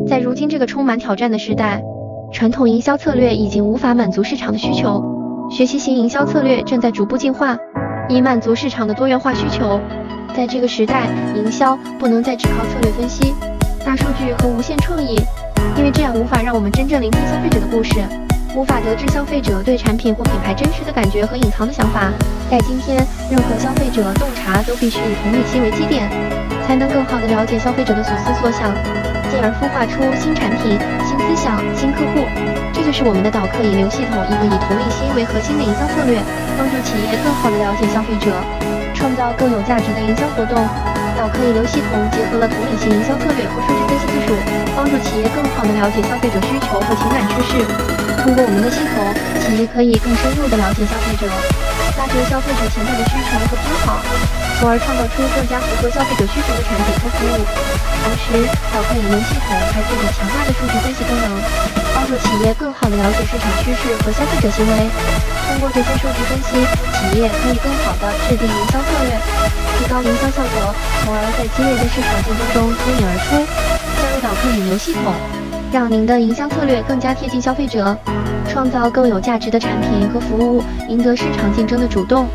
在如今这个充满挑战的时代，传统营销策略已经无法满足市场的需求，学习型营销策略正在逐步进化，以满足市场的多元化需求。在这个时代，营销不能再只靠策略分析、大数据和无限创意，因为这样无法让我们真正聆听消费者的故事，无法得知消费者对产品或品牌真实的感觉和隐藏的想法。在今天，任何消费者洞察都必须以同理心为基点，才能更好地了解消费者的所思所想，进而孵化出新产品、新思想、新客户。这就是我们的导客引流系统，一个以同理心为核心的营销策略，帮助企业更好地了解消费者，创造更有价值的营销活动。导客引流系统结合了同理心营销策略和数据分析技术，帮助企业更好地了解消费者需求和情感趋势。通过我们的系统，企业可以更深入地了解消费者，挖掘消费者潜在的需求和偏好，从而创造出更加符合消费者需求的产品和服务。同时，导客引流系统还具有强大的数据分析功能，帮助企业更好地了解市场趋势和消费者行为。通过这些数据分析，企业可以更好地制定营销策略，提高营销效果，从而在激烈的市场竞争中脱颖而出。加入导客引流系统，让您的营销策略更加贴近消费者，创造更有价值的产品和服务，赢得市场竞争的主动。